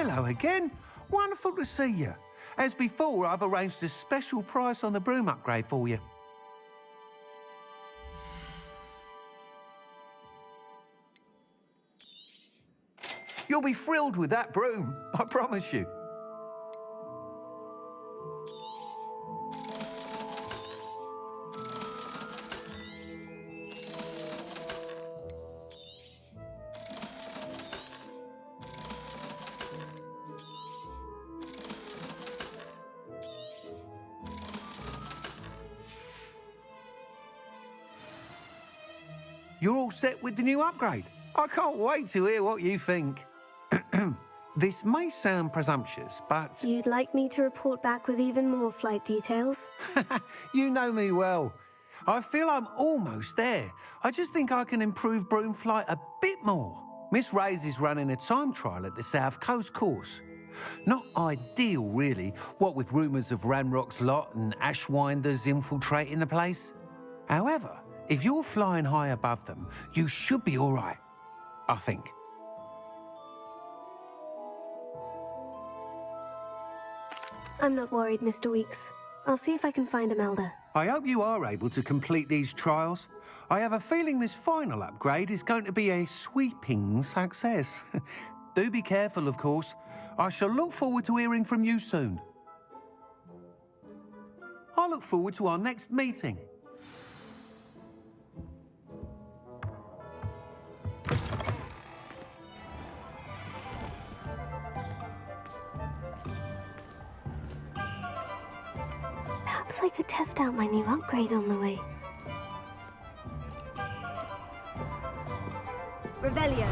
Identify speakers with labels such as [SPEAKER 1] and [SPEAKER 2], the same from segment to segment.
[SPEAKER 1] Hello again. Wonderful to see you. As before, I've arranged a special price on the broom upgrade for you. You'll be thrilled with that broom, I promise you. You're all set with the new upgrade. I can't wait to hear what you think. This may sound presumptuous, but...
[SPEAKER 2] You'd like me to report back with even more flight details?
[SPEAKER 1] You know me well. I feel I'm almost there. I just think I can improve broom flight a bit more. Miss Ray's is running a time trial at the South Coast course. Not ideal, really, what with rumours of Ranrock's lot and Ashwinders infiltrating the place. However, if you're flying high above them, you should be all right, I think.
[SPEAKER 2] I'm not worried, Mr. Weeks. I'll see if I can find Imelda.
[SPEAKER 1] I hope you are able to complete these trials. I have a feeling this final upgrade is going to be a sweeping success. Do be careful, of course. I shall look forward to hearing from you soon. I look forward to our next meeting.
[SPEAKER 2] Perhaps I could test out my new upgrade on the way. Revelio.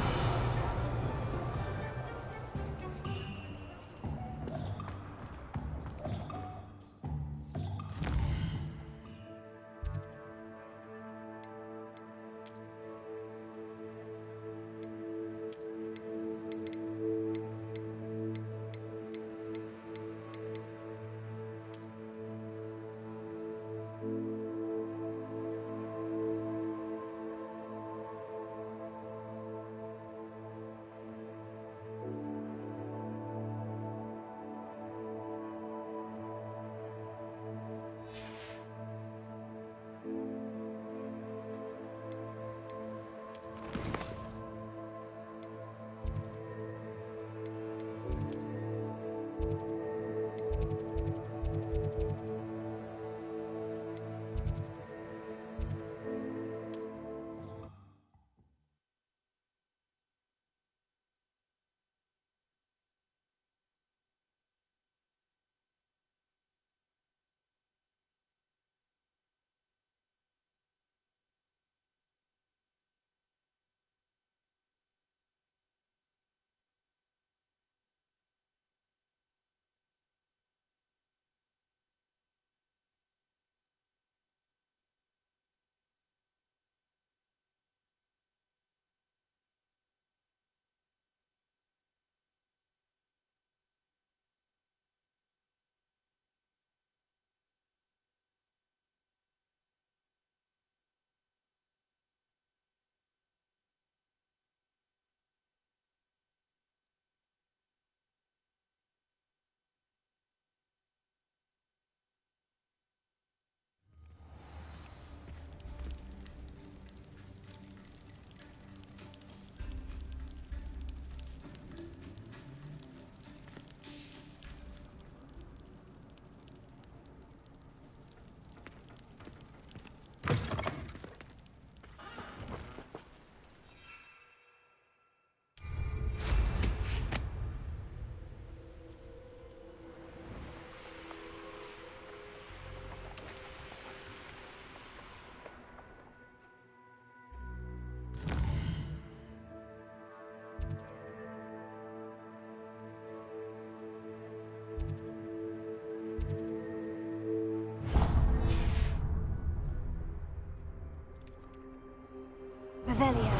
[SPEAKER 2] Revelio.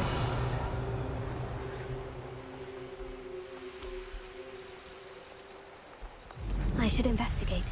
[SPEAKER 2] I should investigate.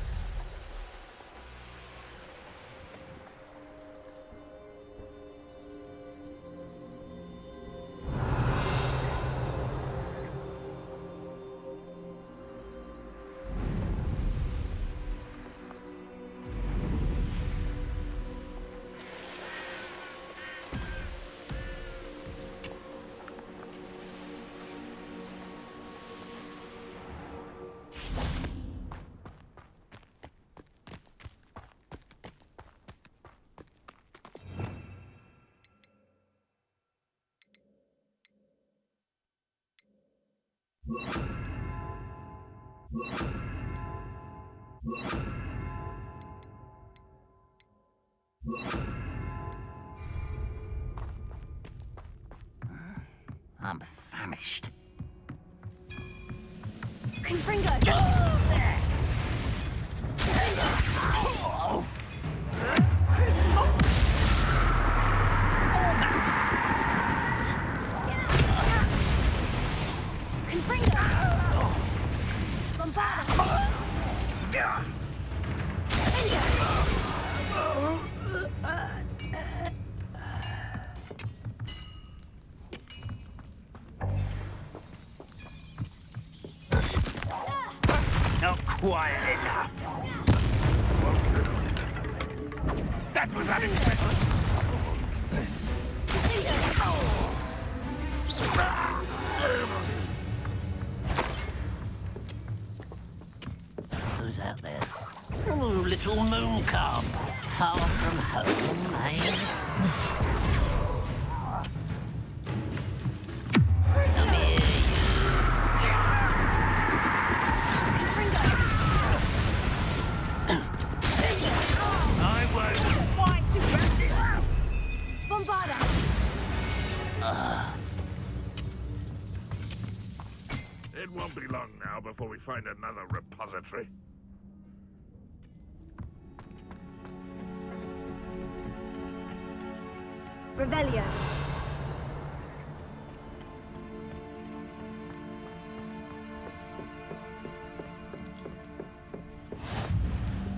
[SPEAKER 3] I'm famished.
[SPEAKER 2] Confringo! Crucible!
[SPEAKER 3] Almost.
[SPEAKER 2] Confringo! Bombarda!
[SPEAKER 3] Not quiet enough. That was unexpected. Who's out there? Oh, little moon calf. Far from home, eh? Come here, I won't.
[SPEAKER 2] Bombarda!
[SPEAKER 4] It won't be long now before we find another repository.
[SPEAKER 2] Revelio.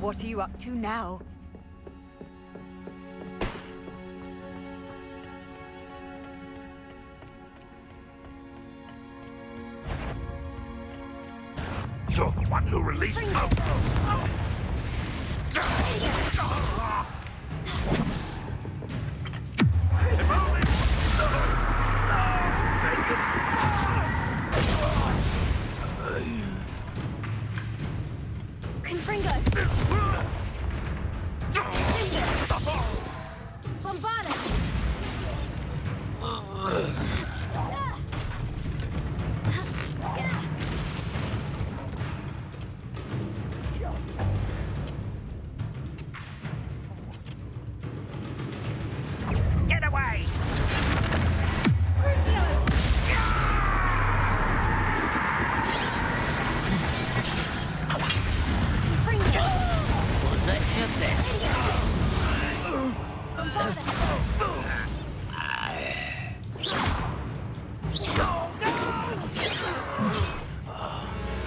[SPEAKER 5] What are you up to now?
[SPEAKER 4] You're the one who released
[SPEAKER 2] Confringo! Bombarda!
[SPEAKER 3] get away! Was that your best?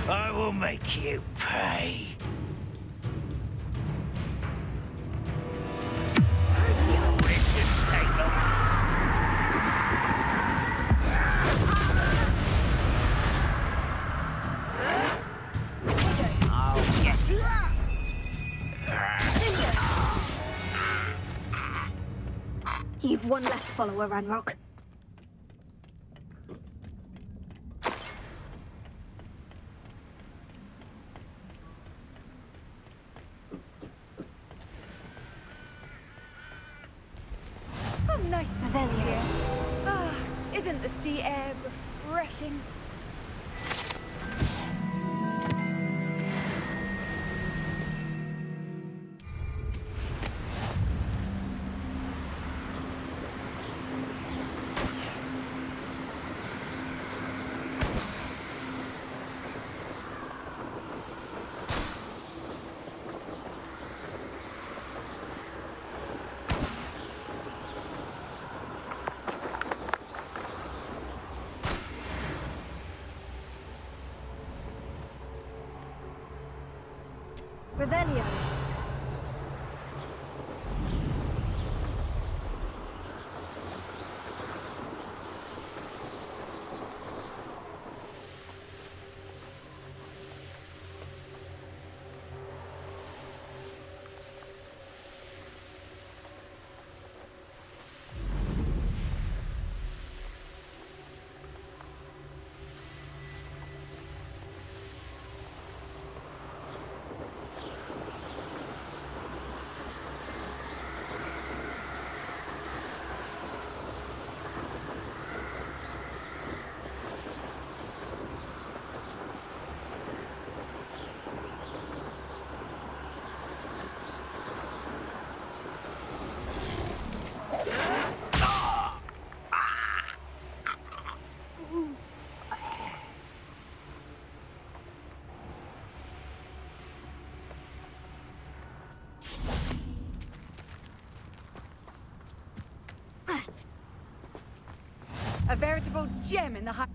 [SPEAKER 3] I will make you pay. Oh, it didn't take long. Oh, yeah.
[SPEAKER 2] You've one less follower, Ranrock.
[SPEAKER 5] How nice to be here. Ah, isn't the sea air refreshing?
[SPEAKER 2] Revelio.
[SPEAKER 5] A veritable gem in the high...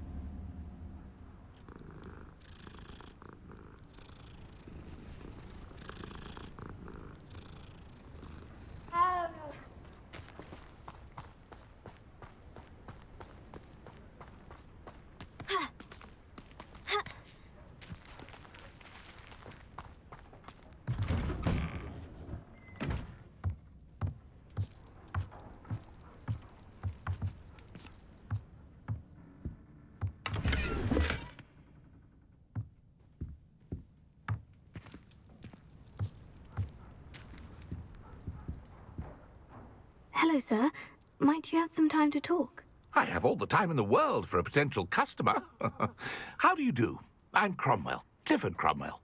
[SPEAKER 2] Hello, sir. Might you have some time to talk?
[SPEAKER 6] I have all the time in the world for a potential customer. How do you do? I'm Cromwell, Clifford Cromwell.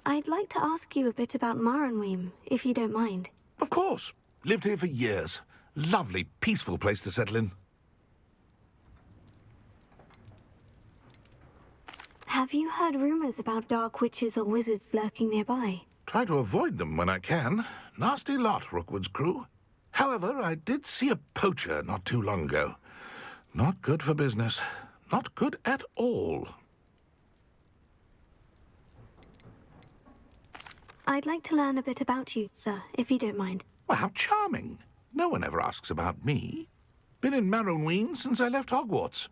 [SPEAKER 2] I'd like to ask you a bit about Maranweem, if you don't mind.
[SPEAKER 6] Of course. Lived here for years. Lovely, peaceful place to settle in.
[SPEAKER 2] Have you heard rumors about dark witches or wizards lurking nearby?
[SPEAKER 6] Try to avoid them when I can. Nasty lot, Rookwood's crew. However, I did see a poacher not too long ago. Not good for business. Not good at all.
[SPEAKER 2] I'd like to learn a bit about you, sir, if you don't mind.
[SPEAKER 6] Well, how charming. No one ever asks about me. Been in Maranweem since I left Hogwarts.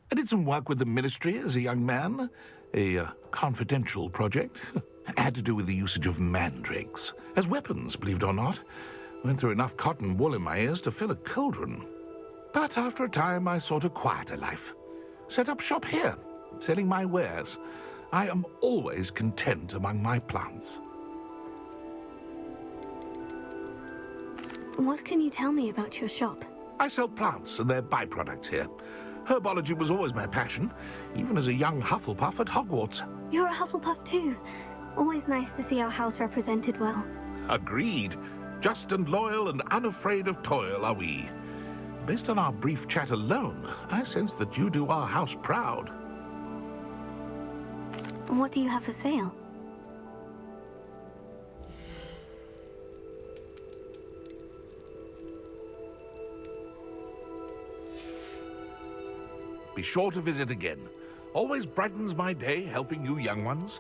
[SPEAKER 6] I did some work with the Ministry as a young man. A confidential project. Had to do with the usage of mandrakes. As weapons, believe it or not. Went through enough cotton wool in my ears to fill a cauldron. But after a time, I sought a quieter life. Set up shop here, selling my wares. I am always content among my plants.
[SPEAKER 2] What can you tell me about your shop?
[SPEAKER 6] I sell plants and their byproducts here. Herbology was always my passion, even as a young Hufflepuff at Hogwarts.
[SPEAKER 2] You're a Hufflepuff too. Always nice to see our house represented well.
[SPEAKER 6] Agreed. Just and loyal and unafraid of toil are we. Based on our brief chat alone, I sense that you do our house proud.
[SPEAKER 2] What do you have for sale?
[SPEAKER 6] Be sure to visit again. Always brightens my day helping you young ones.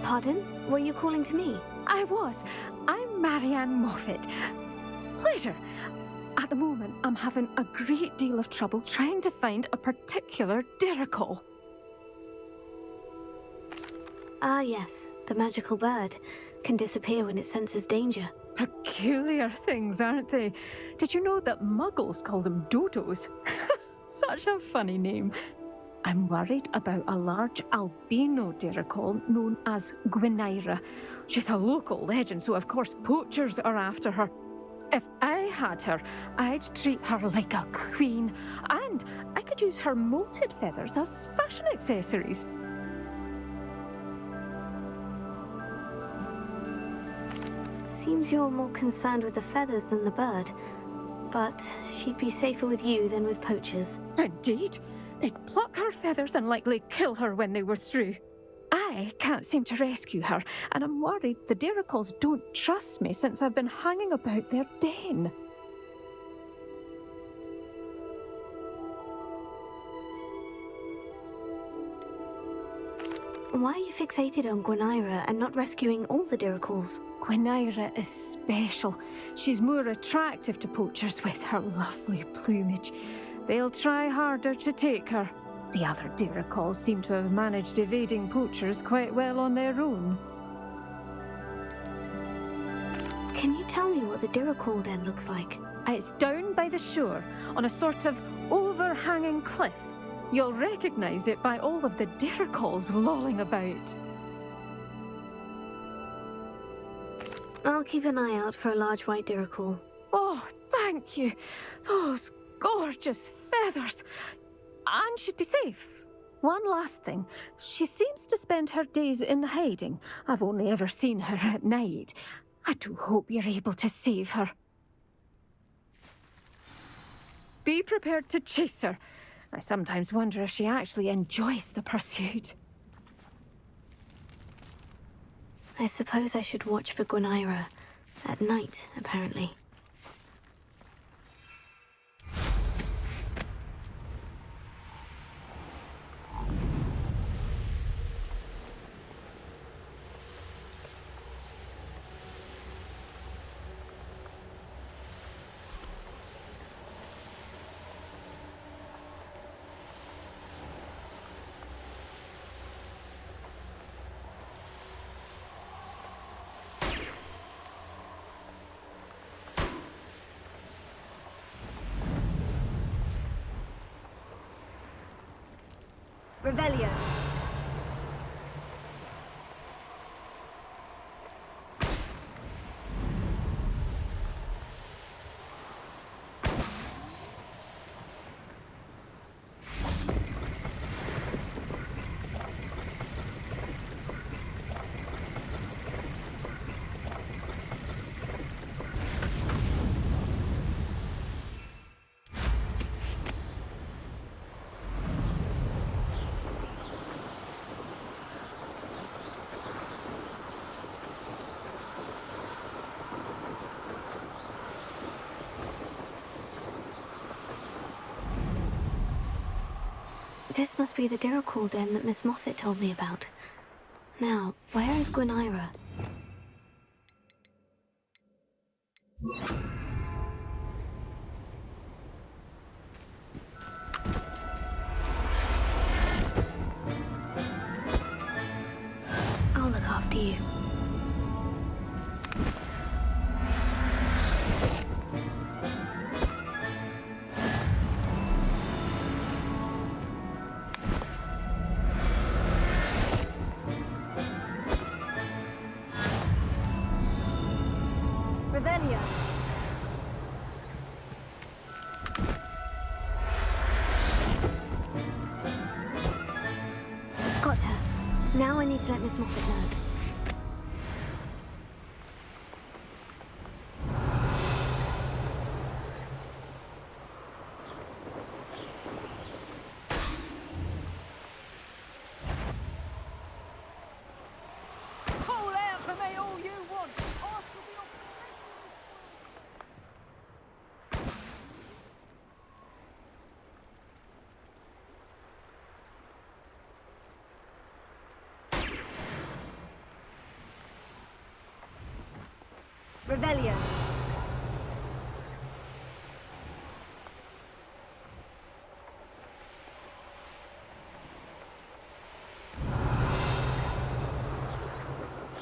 [SPEAKER 2] Pardon? Were you calling to me?
[SPEAKER 5] I was. I'm Marianne Moffat. Pleasure. At the moment, I'm having a great deal of trouble trying to find a particular Diricol.
[SPEAKER 2] Ah, yes. The magical bird. Can disappear when it senses danger.
[SPEAKER 5] Peculiar things, aren't they? Did you know that muggles call them dodos? Such a funny name. I'm worried about a large albino Diricol known as Gwynaira. She's a local legend, so of course poachers are after her. If I had her, I'd treat her like a queen, and I could use her molted feathers as fashion accessories.
[SPEAKER 2] Seems you're more concerned with the feathers than the bird. But she'd be safer with you than with poachers.
[SPEAKER 5] Indeed. They'd pluck her feathers and likely kill her when they were through. I can't seem to rescue her, and I'm worried the Diricols don't trust me since I've been hanging about their den.
[SPEAKER 2] Why are you fixated on Gwynaira and not rescuing all the Diricols?
[SPEAKER 5] Gwynaira is special. She's more attractive to poachers with her lovely plumage. They'll try harder to take her. The other Diricols seem to have managed evading poachers quite well on their own.
[SPEAKER 2] Can you tell me what the Diricol den looks like?
[SPEAKER 5] It's down by the shore, on a sort of overhanging cliff. You'll recognize it by all of the Diricols lolling about.
[SPEAKER 2] I'll keep an eye out for a large white Diricol.
[SPEAKER 5] Oh, thank you. Those gorgeous feathers. And she'd be safe. One last thing. She seems to spend her days in hiding. I've only ever seen her at night. I do hope you're able to save her. Be prepared to chase her. I sometimes wonder if she actually enjoys the pursuit.
[SPEAKER 2] I suppose I should watch for Gwynaira. At night, apparently. Revelio. This must be the Diricawl den that Miss Moffat told me about. Now, where is Gwynaira? I'll look after you. Revelio. Got her. Now I need to let Miss Moffat know.
[SPEAKER 5] Call out for me all you want.
[SPEAKER 2] Revelio.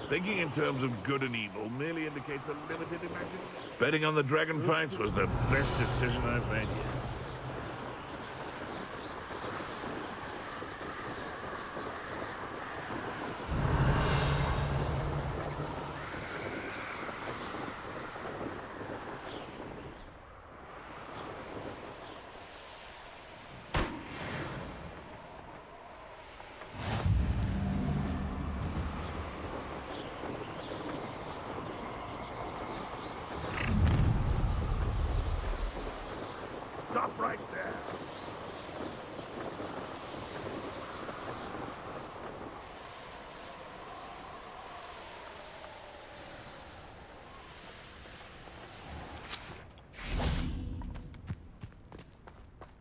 [SPEAKER 4] Thinking in terms of good and evil merely indicates a limited imagination. Betting on the dragon fights was the best decision I've made yet. Stop right there.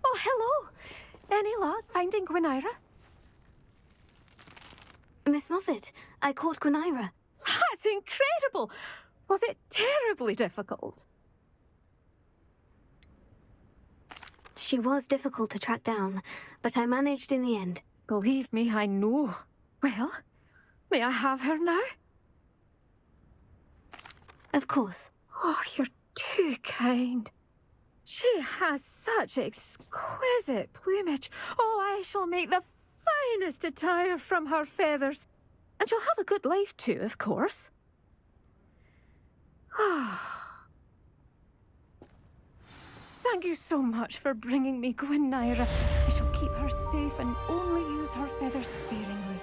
[SPEAKER 5] Oh, hello. Any luck finding Gwynaira?
[SPEAKER 2] Miss Moffat, I caught Gwynaira.
[SPEAKER 5] That's incredible. Was it terribly difficult?
[SPEAKER 2] She was difficult to track down, but I managed in the end.
[SPEAKER 5] Believe me, I know. Well, may I have her now?
[SPEAKER 2] Of course.
[SPEAKER 5] Oh, you're too kind. She has such exquisite plumage. Oh, I shall make the finest attire from her feathers. And she'll have a good life too, of course. Ah. Thank you so much for bringing me Gwynaira. I shall keep safe and only use her feathers sparingly.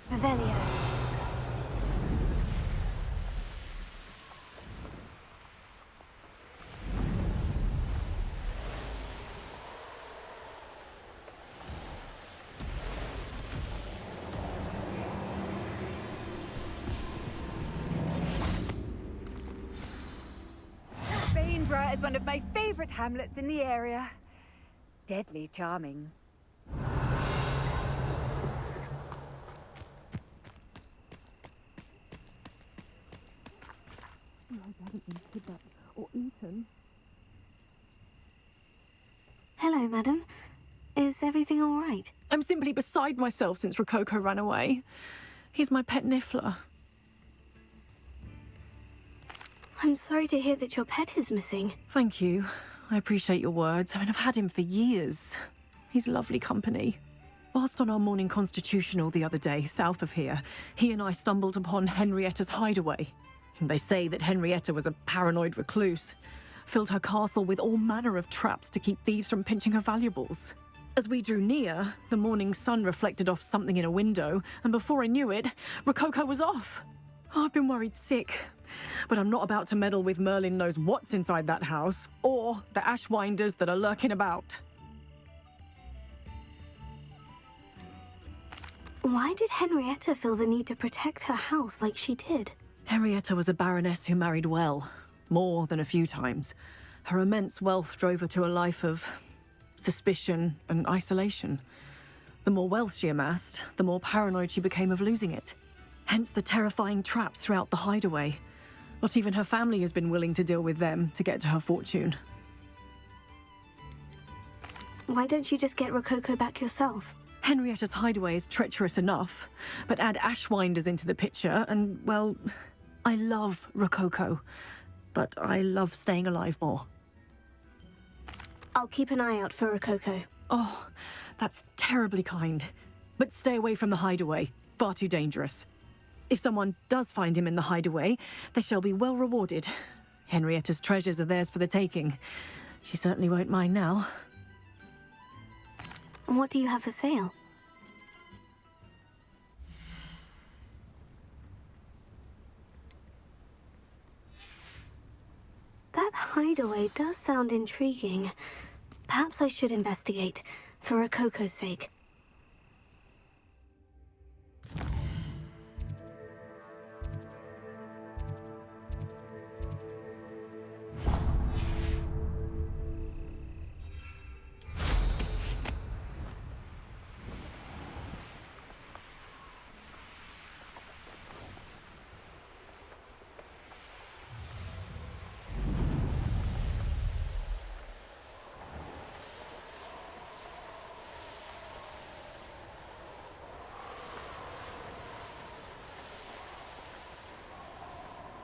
[SPEAKER 2] Revelio.
[SPEAKER 7] Bainborough is one of my favourite hamlets in the area. Deadly charming.
[SPEAKER 5] Or eaten.
[SPEAKER 2] Hello, madam. Is everything all right?
[SPEAKER 8] I'm simply beside myself since Rococo ran away. He's my pet Niffler.
[SPEAKER 2] I'm sorry to hear that your pet is missing.
[SPEAKER 8] Thank you. I appreciate your words. I mean, I've had him for years. He's lovely company. Whilst on our morning constitutional the other day, south of here, he and I stumbled upon Henrietta's hideaway. They say that Henrietta was a paranoid recluse, filled her castle with all manner of traps to keep thieves from pinching her valuables. As we drew near, the morning sun reflected off something in a window, and before I knew it, Rococo was off. Oh, I've been worried sick, but I'm not about to meddle with Merlin knows what's inside that house, or the ashwinders that are lurking about.
[SPEAKER 2] Why did Henrietta feel the need to protect her house like she did?
[SPEAKER 8] Henrietta was a baroness who married well, more than a few times. Her immense wealth drove her to a life of suspicion and isolation. The more wealth she amassed, the more paranoid she became of losing it. Hence the terrifying traps throughout the hideaway. Not even her family has been willing to deal with them to get to her fortune.
[SPEAKER 2] Why don't you just get Rococo back yourself?
[SPEAKER 8] Henrietta's hideaway is treacherous enough, but add ashwinders into the picture and, well, I love Rococo, but I love staying alive more.
[SPEAKER 2] I'll keep an eye out for Rococo.
[SPEAKER 8] Oh, that's terribly kind. But stay away from the hideaway. Far too dangerous. If someone does find him in the hideaway, they shall be well rewarded. Henrietta's treasures are theirs for the taking. She certainly won't mind now.
[SPEAKER 2] What do you have for sale? That hideaway does sound intriguing. Perhaps I should investigate, for Rococo's sake.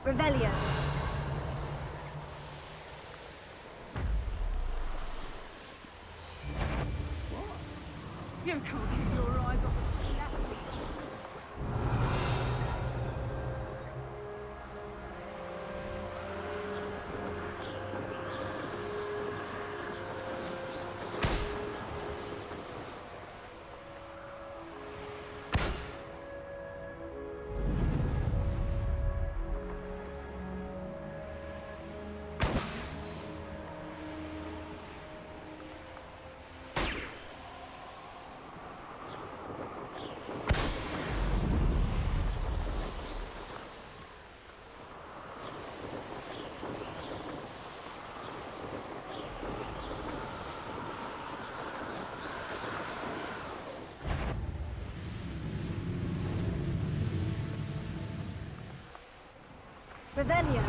[SPEAKER 2] Revelio.
[SPEAKER 7] You can't keep your eyes off the left.
[SPEAKER 2] Revelio.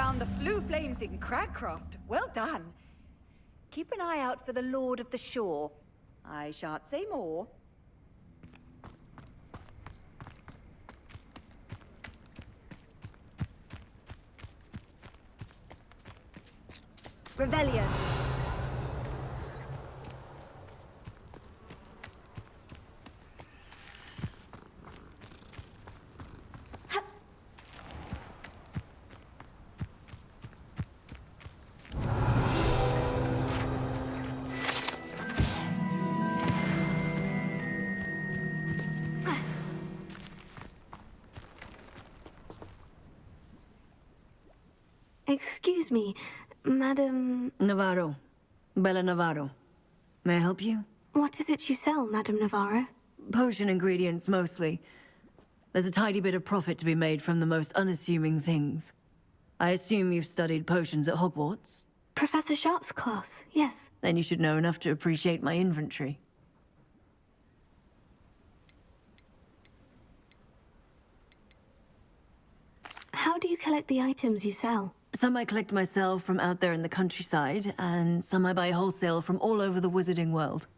[SPEAKER 7] found the flue flames in Cragcroft. Well done. Keep an eye out for the Lord of the Shore. I shan't say more. Revelio.
[SPEAKER 2] Excuse me, Madam...
[SPEAKER 9] Navarro. Bella Navarro. May I help you?
[SPEAKER 2] What is it you sell, Madam Navarro?
[SPEAKER 9] Potion ingredients, mostly. There's a tidy bit of profit to be made from the most unassuming things. I assume you've studied potions at Hogwarts?
[SPEAKER 2] Professor Sharp's class, yes.
[SPEAKER 9] Then you should know enough to appreciate my inventory.
[SPEAKER 2] How do you collect the items you sell?
[SPEAKER 9] Some I collect myself from out there in the countryside, and some I buy wholesale from all over the wizarding world.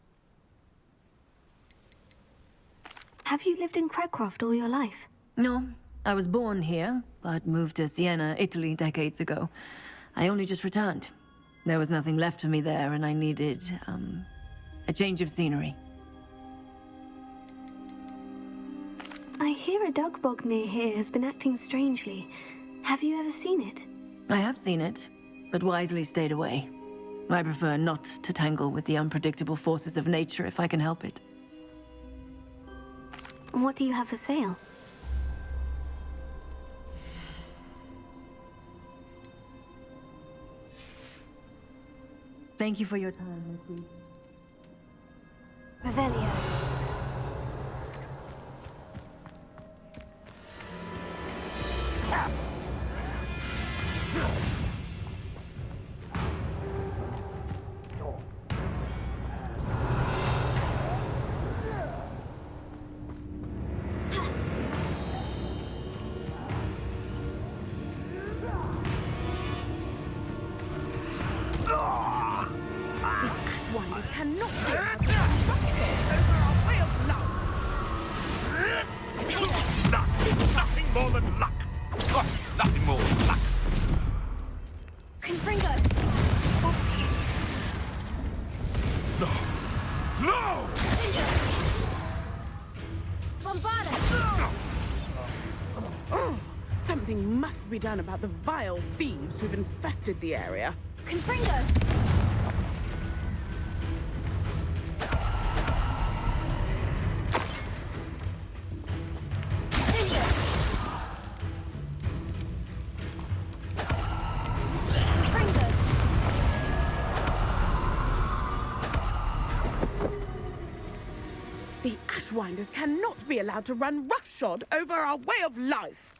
[SPEAKER 2] Have you lived in Cragcroft all your life?
[SPEAKER 9] No, I was born here, but moved to Siena, Italy, decades ago. I only just returned. There was nothing left for me there, and I needed, a change of scenery.
[SPEAKER 2] I hear a dog bog near here has been acting strangely. Have you ever seen it?
[SPEAKER 9] I have seen it, but wisely stayed away. I prefer not to tangle with the unpredictable forces of nature if I can help it.
[SPEAKER 2] What do you have for sale?
[SPEAKER 9] Thank you for your time, my sweet.
[SPEAKER 2] Revelio.
[SPEAKER 6] Nothing more than luck. Nothing more than luck.
[SPEAKER 2] Confringo!
[SPEAKER 6] No! No!
[SPEAKER 2] Bombarda!
[SPEAKER 10] Something must be done about the vile thieves who've infested the area.
[SPEAKER 2] Confringo!
[SPEAKER 10] The Ashwinders cannot be allowed to run roughshod over our way of life.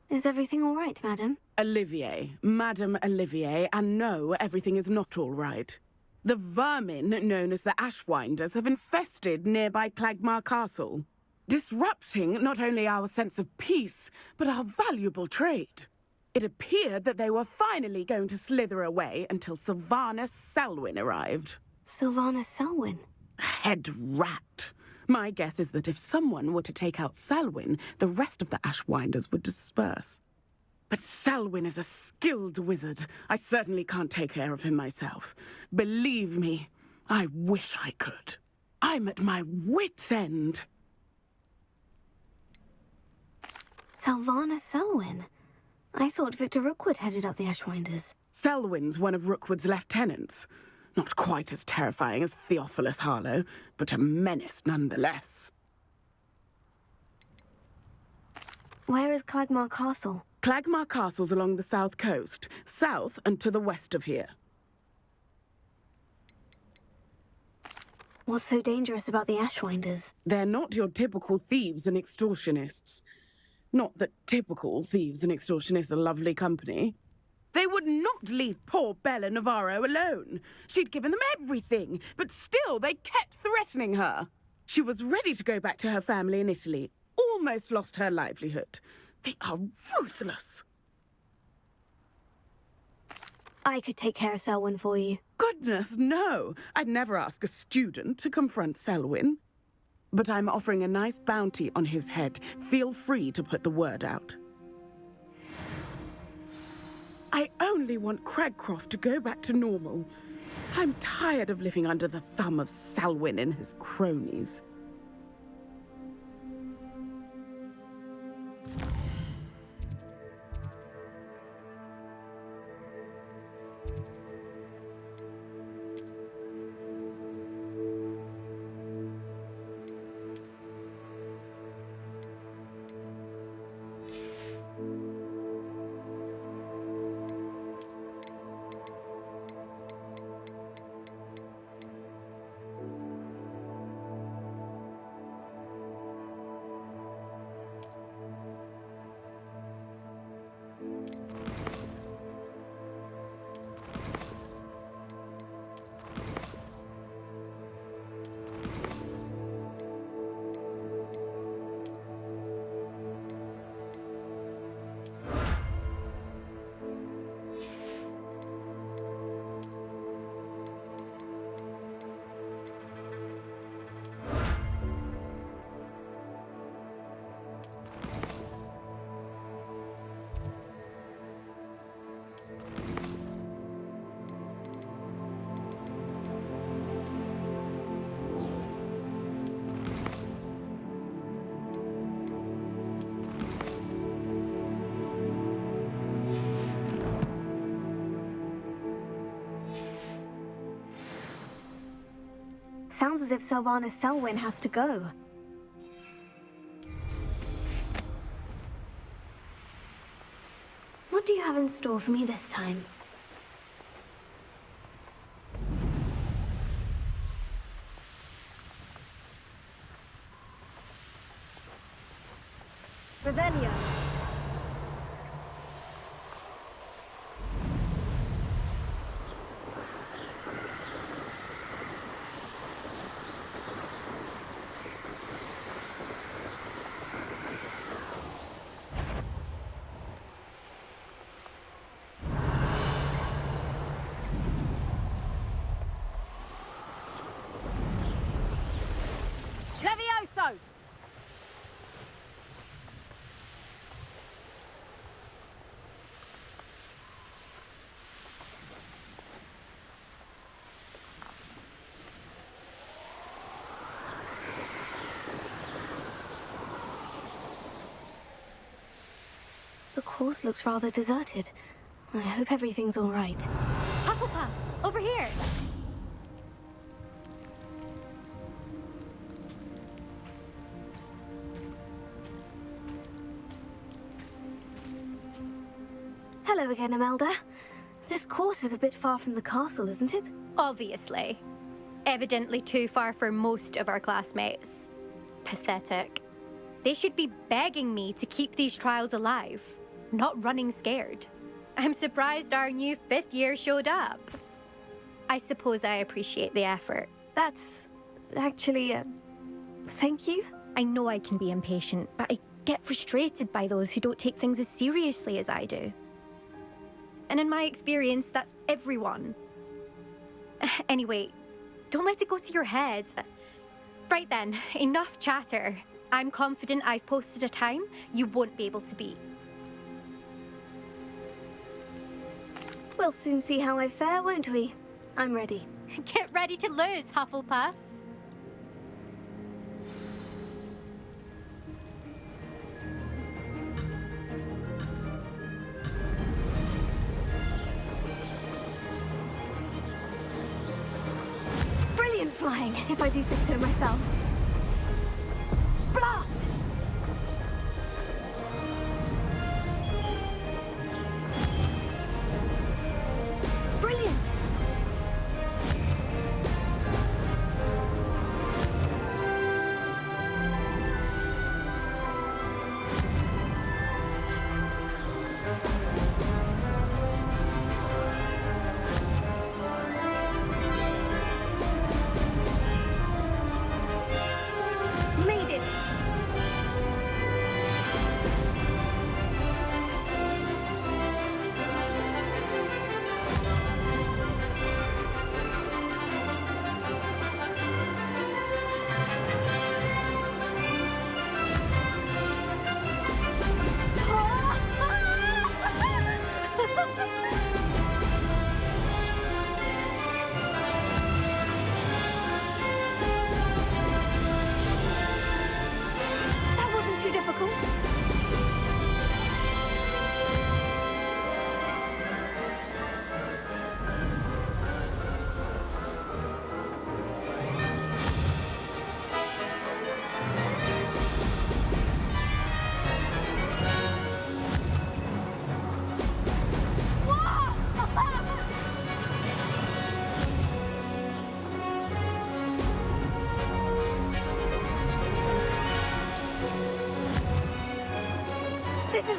[SPEAKER 2] Is everything all right, madam?
[SPEAKER 10] Olivier, Madame Olivier, and no, everything is not all right. The vermin known as the Ashwinders have infested nearby Clagmar Castle, disrupting not only our sense of peace, but our valuable trade. It appeared that they were finally going to slither away until Sylvanus Selwyn arrived.
[SPEAKER 2] Sylvanus Selwyn?
[SPEAKER 10] Head rat. My guess is that if someone were to take out Selwyn, the rest of the Ashwinders would disperse. But Selwyn is a skilled wizard. I certainly can't take care of him myself. Believe me, I wish I could. I'm at my wit's end.
[SPEAKER 2] Sylvanus Selwyn? I thought Victor Rookwood headed up the Ashwinders.
[SPEAKER 10] Selwyn's one of Rookwood's lieutenants. Not quite as terrifying as Theophilus Harlow, but a menace nonetheless.
[SPEAKER 2] Where is Clagmar Castle?
[SPEAKER 10] Clagmar Castle's along the south coast, south and to the west of here.
[SPEAKER 2] What's so dangerous about the Ashwinders?
[SPEAKER 10] They're not your typical thieves and extortionists. Not that typical thieves and extortionists are lovely company. They would not leave poor Bella Navarro alone. She'd given them everything, but still they kept threatening her. She was ready to go back to her family in Italy, almost lost her livelihood. They are ruthless.
[SPEAKER 2] I could take care of Selwyn for you.
[SPEAKER 10] Goodness, no. I'd never ask a student to confront Selwyn. But I'm offering a nice bounty on his head. Feel free to put the word out. I only want Cragcroft to go back to normal. I'm tired of living under the thumb of Selwyn and his cronies.
[SPEAKER 2] Sounds as if Sylvanas Selwyn has to go. What do you have in store for me this time? Revelio.
[SPEAKER 5] Levioso!
[SPEAKER 2] The course looks rather deserted. I hope everything's all right.
[SPEAKER 11] Hufflepuff, over here!
[SPEAKER 2] Hello again, Imelda. This course is a bit far from the castle, isn't it?
[SPEAKER 11] Obviously. Evidently too far for most of our classmates. Pathetic. They should be begging me to keep these trials alive, not running scared. I'm surprised our new 5th year showed up. I suppose I appreciate the effort.
[SPEAKER 2] That's actually, thank you.
[SPEAKER 11] I know I can be impatient, but I get frustrated by those who don't take things as seriously as I do. And in my experience, that's everyone. Anyway, don't let it go to your head. Right then, enough chatter. I'm confident I've posted a time you won't be able to beat.
[SPEAKER 2] We'll soon see how I fare, won't we? I'm ready.
[SPEAKER 11] Get ready to lose, Hufflepuff.
[SPEAKER 2] Brilliant flying, if I do say so myself. Blast! Brilliant!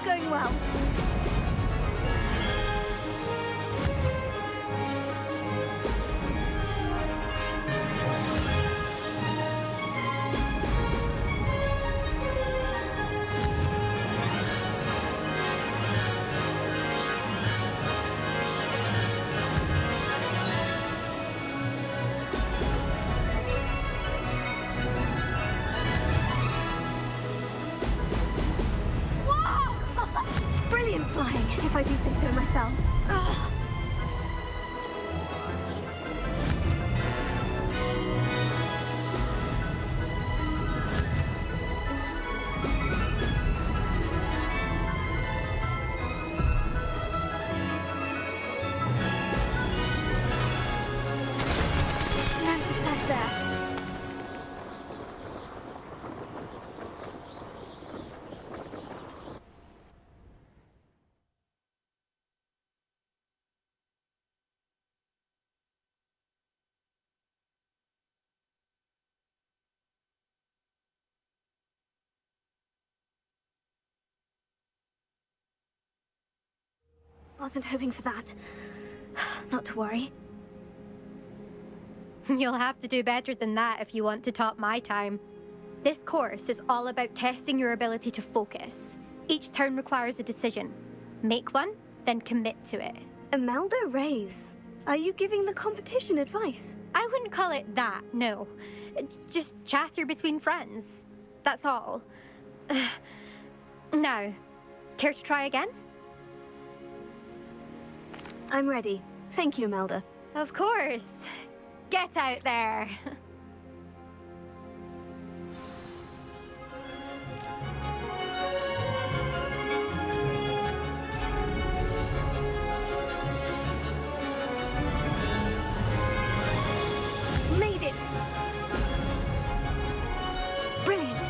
[SPEAKER 2] going well. Brilliant flying, if I do say so myself. Ugh. No success there. Wasn't hoping for that. Not to worry.
[SPEAKER 11] You'll have to do better than that if you want to top my time. This course is all about testing your ability to focus. Each turn requires a decision. Make one, then commit to it.
[SPEAKER 2] Imelda Reyes, are you giving the competition advice?
[SPEAKER 11] I wouldn't call it that, no. Just chatter between friends. That's all. Now, care to try again?
[SPEAKER 2] I'm ready. Thank you, Imelda.
[SPEAKER 11] Of course. Get out there.
[SPEAKER 2] Made it! Brilliant!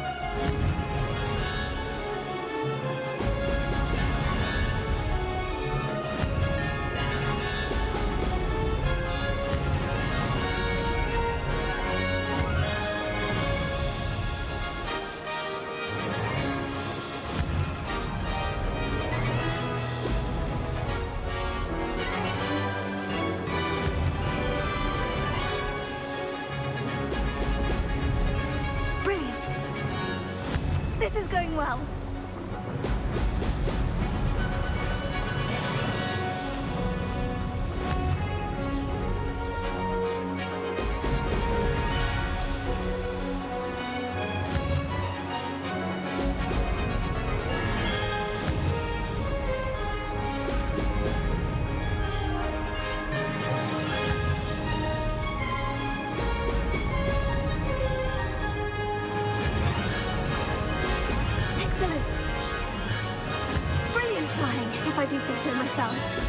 [SPEAKER 2] Brilliant! This is going well. Excellent! Brilliant flying, if I do say so myself.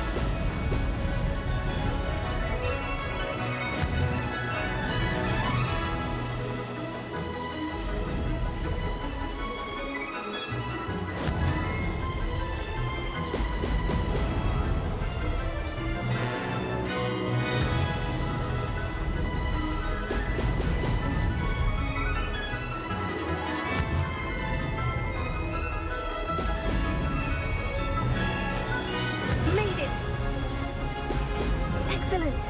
[SPEAKER 2] Made it! Excellent!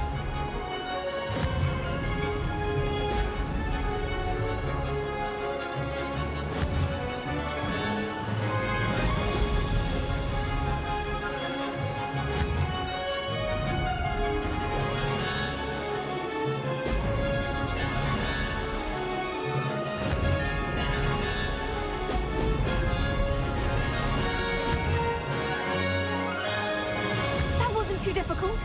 [SPEAKER 2] That wasn't too difficult.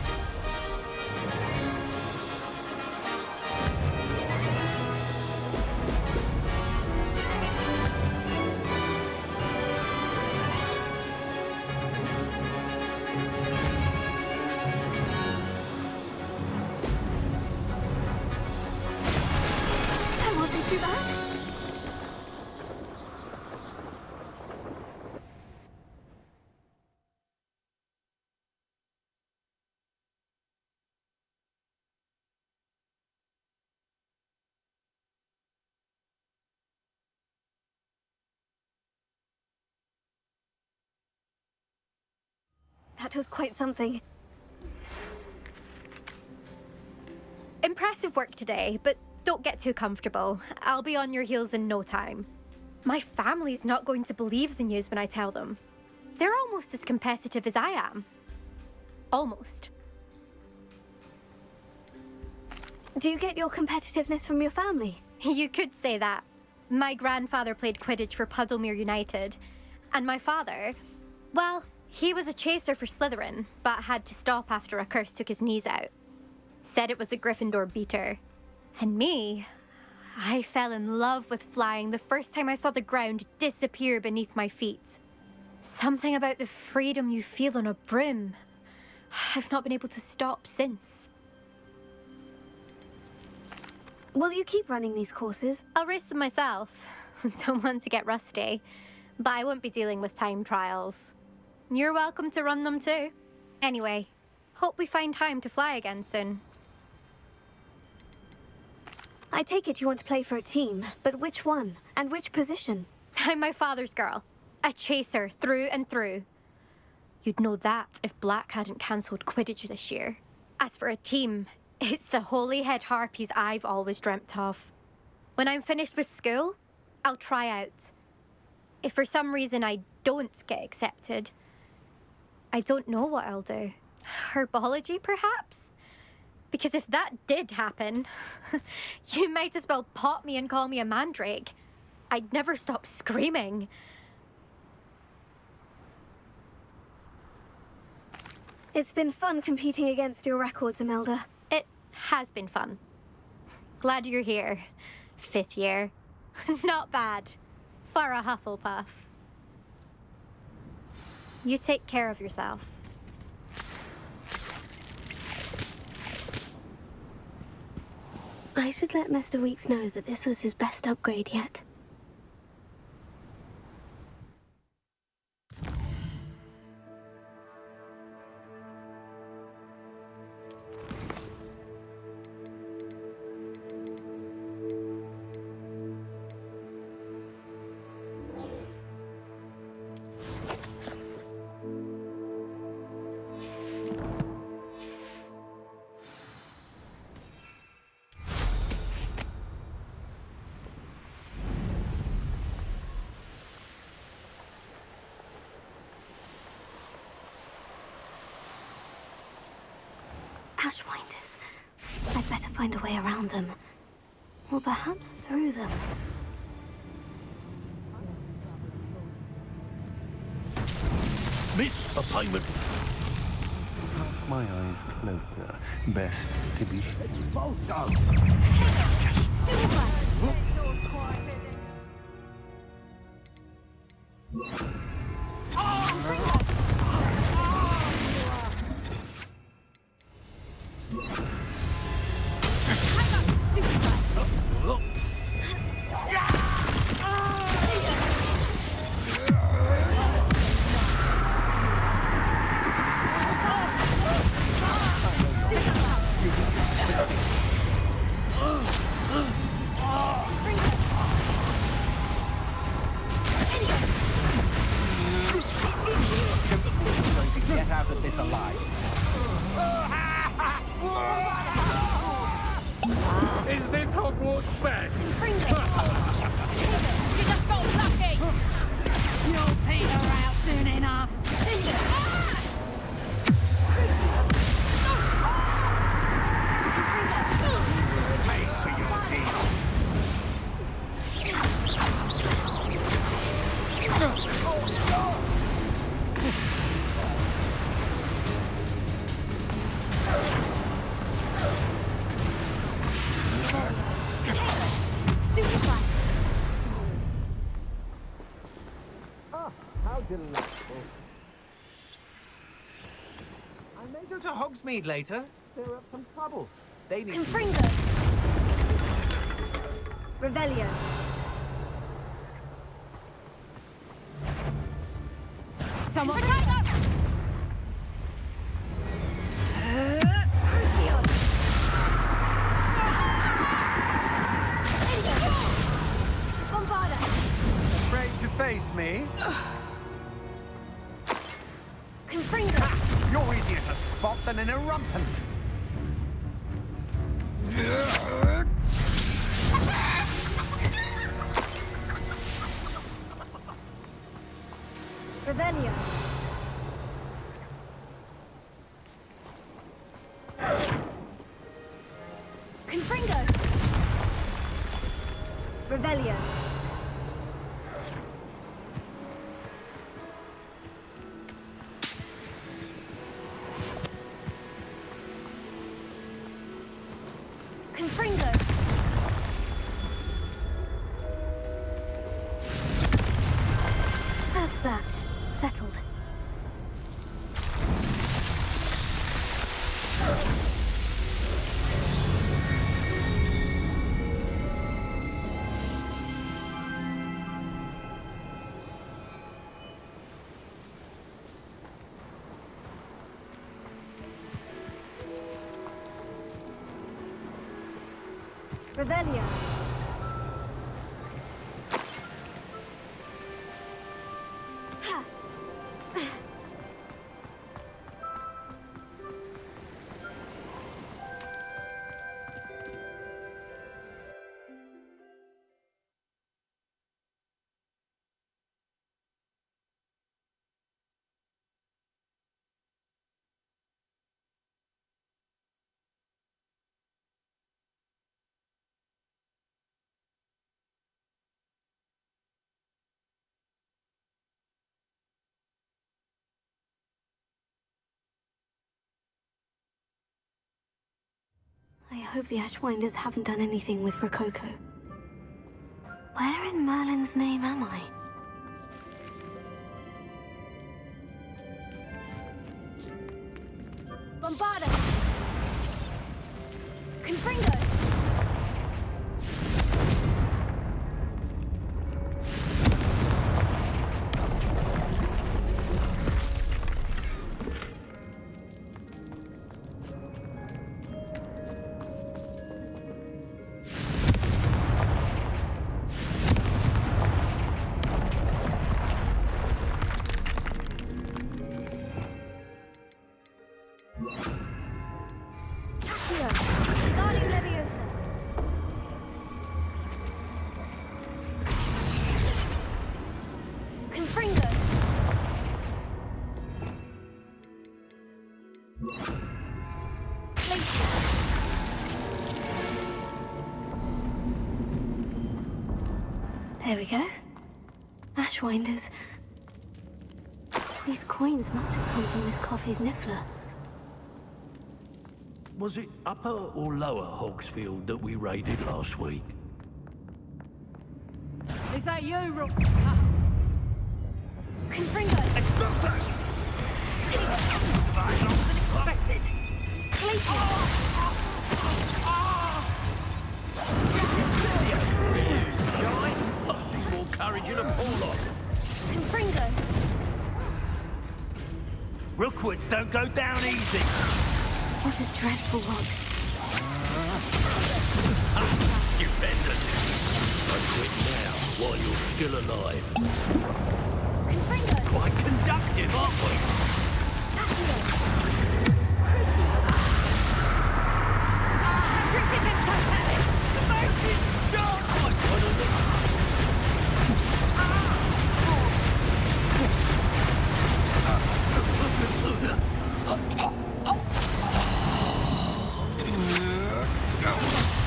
[SPEAKER 2] That wasn't too bad. That was quite something.
[SPEAKER 11] Impressive work today, but don't get too comfortable. I'll be on your heels in no time. My family's not going to believe the news when I tell them. They're almost as competitive as I am. Almost.
[SPEAKER 2] Do you get your competitiveness from your family?
[SPEAKER 11] You could say that. My grandfather played Quidditch for Puddlemere United. And my father, well, he was a chaser for Slytherin, but had to stop after a curse took his knees out. Said it was the Gryffindor beater. And me, I fell in love with flying the first time I saw the ground disappear beneath my feet. Something about the freedom you feel on a broom. I've not been able to stop since.
[SPEAKER 2] Will you keep running these courses?
[SPEAKER 11] I'll race them myself. Don't want to get rusty. But I won't be dealing with time trials. You're welcome to run them too. Anyway, hope we find time to fly again soon.
[SPEAKER 2] I take it you want to play for a team, but which one? And which position?
[SPEAKER 11] I'm my father's girl. A chaser through and through. You'd know that if Black hadn't cancelled Quidditch this year. As for a team, it's the Holyhead Harpies I've always dreamt of. When I'm finished with school, I'll try out. If for some reason I don't get accepted, I don't know what I'll do. Herbology, perhaps? Because if that did happen, you might as well pot me and call me a mandrake. I'd never stop screaming.
[SPEAKER 2] It's been fun competing against your records, Imelda.
[SPEAKER 11] It has been fun. Glad you're here. 5th year. Not bad. For a Hufflepuff. You take care of yourself.
[SPEAKER 2] I should let Mr. Weeks know that this was his best upgrade yet. Ashwinders. I'd better find a way around them. Or perhaps through them.
[SPEAKER 4] Miss a payment.
[SPEAKER 1] My eyes closer. Best to be
[SPEAKER 12] Get out of this alive.
[SPEAKER 13] Is this Hogwarts best?
[SPEAKER 5] You just got lucky! You'll peter out soon enough.
[SPEAKER 13] Pay for your deal.
[SPEAKER 12] I may go to Hogsmeade later. They're up some trouble. They need
[SPEAKER 2] Confringo! Revelio.
[SPEAKER 5] Someone
[SPEAKER 2] Crucio! Bombarda!
[SPEAKER 12] afraid to face me.
[SPEAKER 2] Confringo!
[SPEAKER 12] than an irrumpent.
[SPEAKER 2] Revelio. Confringo. Revelio. Confringo. That's that. Settled. Revelio. Ha. I hope the Ashwinders haven't done anything with Rococo. Where in Merlin's name am I? Bombarda! Confringo! There we go. Ashwinders. These coins must have come from Miss Coffey's Niffler.
[SPEAKER 14] Was it Upper or Lower Hogsfield that we raided last week?
[SPEAKER 10] Is that you,
[SPEAKER 2] Confringo!
[SPEAKER 3] Expulso! Survived longer than expected.
[SPEAKER 14] More courage in a Pollock.
[SPEAKER 2] Confringo!
[SPEAKER 14] Rookwoods don't go down easy.
[SPEAKER 2] What a dreadful lot.
[SPEAKER 14] Stupendous. I quit now while you're still alive.
[SPEAKER 2] Confringo!
[SPEAKER 14] Quite conductive, aren't we?
[SPEAKER 2] Accio! Crucio!
[SPEAKER 14] The boat is shot! I wanna look.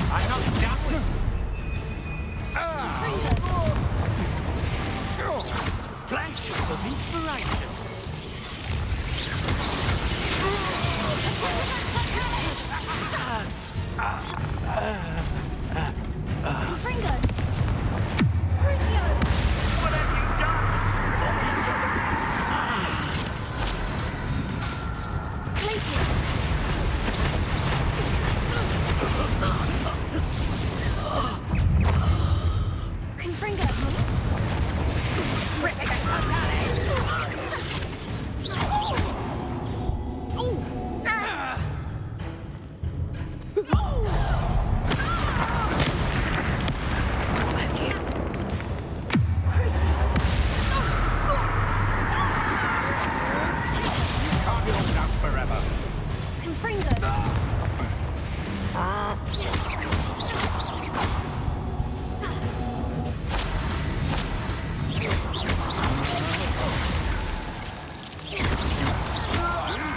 [SPEAKER 12] I'm not done with
[SPEAKER 14] Flashes of inspiration.
[SPEAKER 2] Confringo! Crucio!
[SPEAKER 14] What have you done?
[SPEAKER 2] Glacier!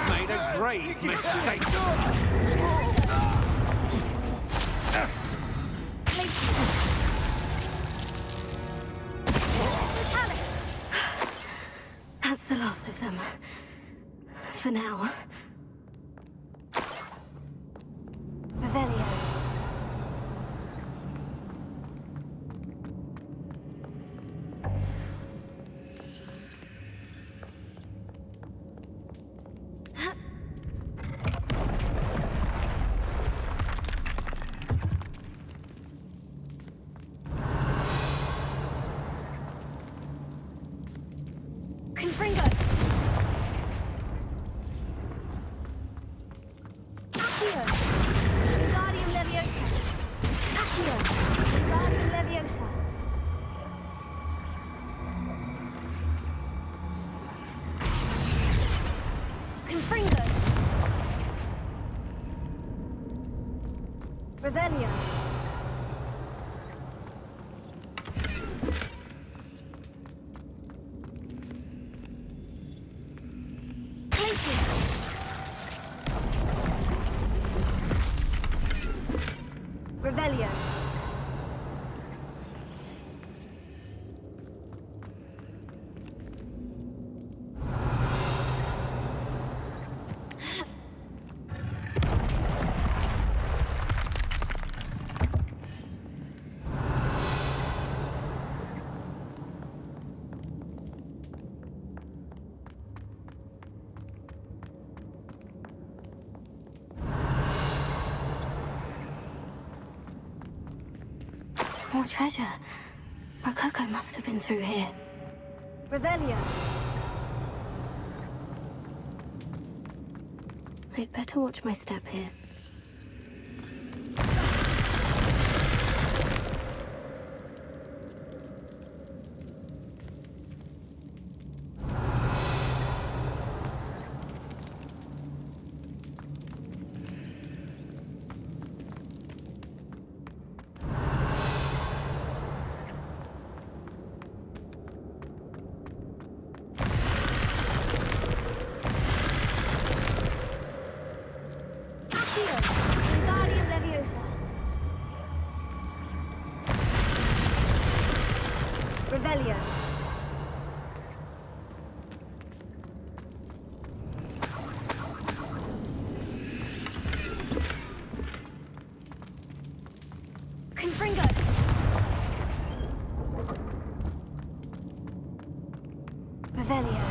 [SPEAKER 12] Made a grave mistake.
[SPEAKER 2] That's the last of them. For now. Revelio. Confringo! Accio! Wingardium Leviosa! Accio! Wingardium Leviosa! Confringo! Revelio! Revelio. More treasure. Rococo must have been through here. Revelio. I'd better watch my step here. Revelio. Confringo. Revelio.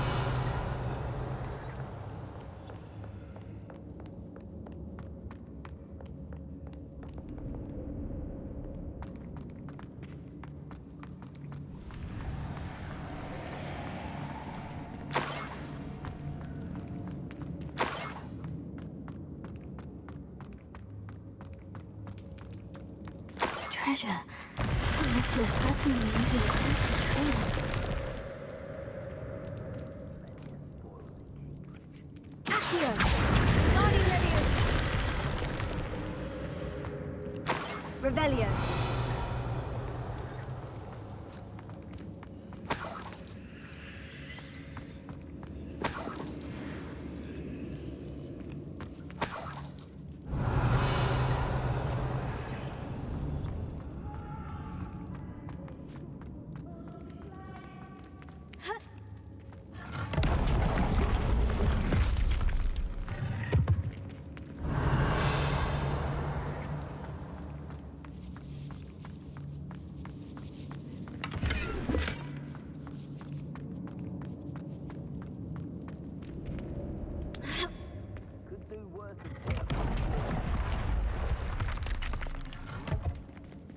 [SPEAKER 2] Treasure. The myth is certainly leaving quite a trail. Accio! Wingardium Leviosa! Revelio.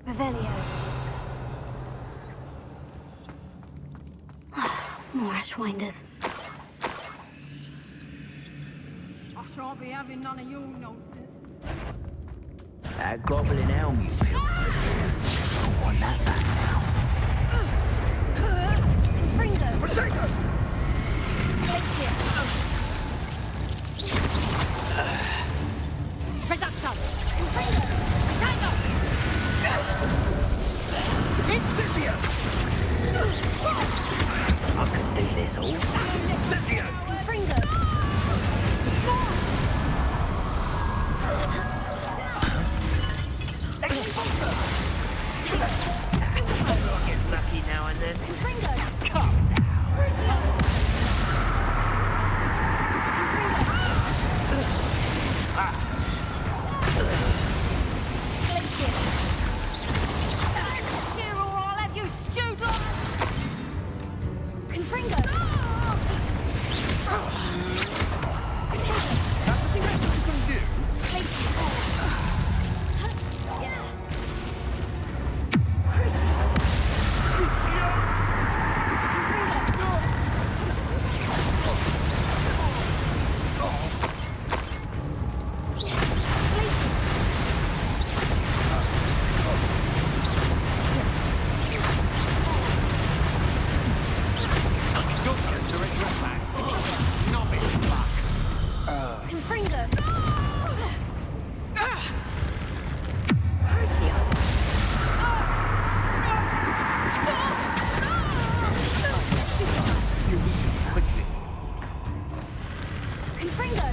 [SPEAKER 2] Revelio. More Ashwinders.
[SPEAKER 5] I shan't be having none of your nonsense.
[SPEAKER 3] That goblin helm you built. I want that back now.
[SPEAKER 2] Confringo.
[SPEAKER 13] Protego! Reduction! Incipio!
[SPEAKER 3] I could do this all.
[SPEAKER 13] Incipio!
[SPEAKER 2] Fringo!
[SPEAKER 3] I get lucky now and then.
[SPEAKER 2] Fringo!
[SPEAKER 3] Come now.
[SPEAKER 11] Here or I'll have you stewed like...
[SPEAKER 2] Confringo!
[SPEAKER 13] Nothing else you can do? Your turn to direct your attack. Novice luck.
[SPEAKER 2] Confringo!
[SPEAKER 13] Quickly.
[SPEAKER 2] Confringo!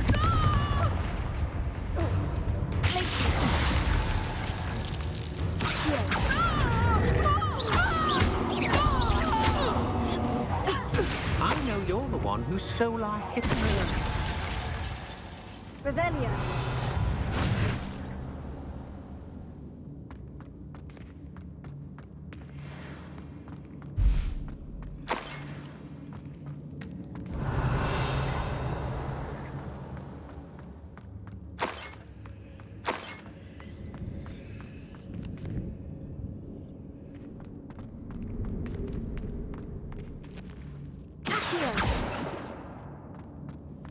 [SPEAKER 12] I know you're the one who stole our hidden ring.
[SPEAKER 2] Revelio!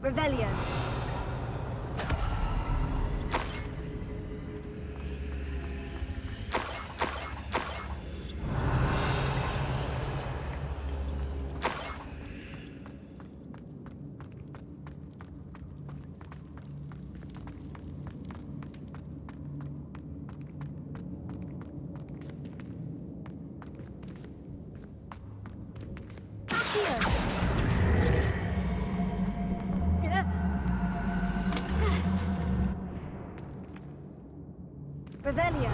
[SPEAKER 2] Revelio! Revelio!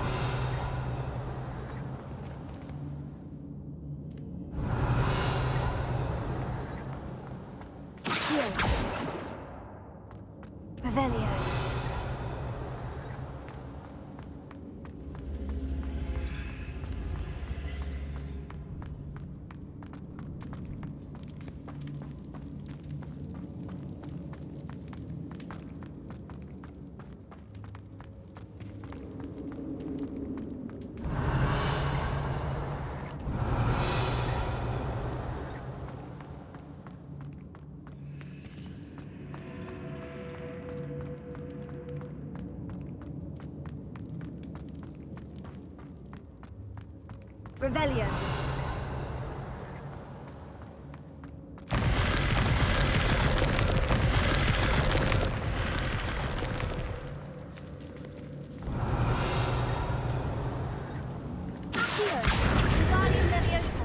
[SPEAKER 2] Revelio! Revelio! Wingardium Leviosa!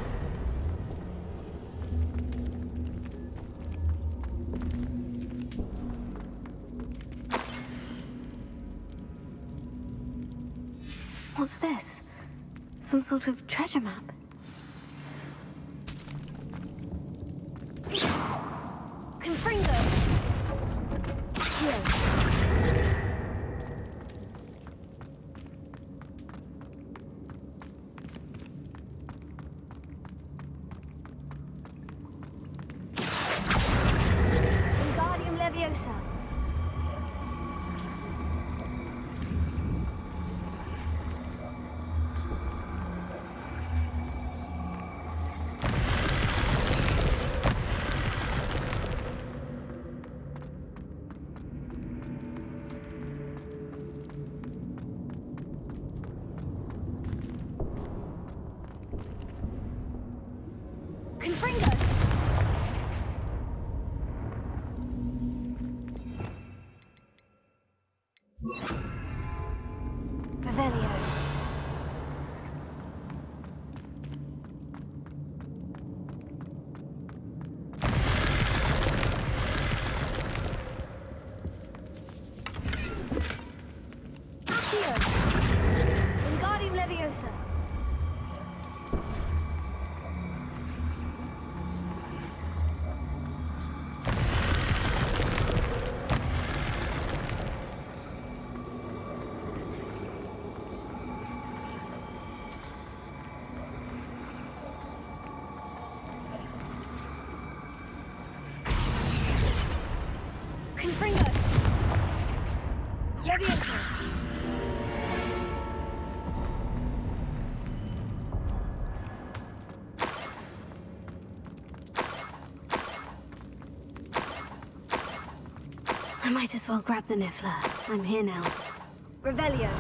[SPEAKER 2] What's this? Some sort of treasure map? Confringo! Here. Wingardium Leviosa! Confringo! Accio! Wingardium Leviosa! Confringo! Leviosa! I might as well grab the Niffler. I'm here now. Revelio.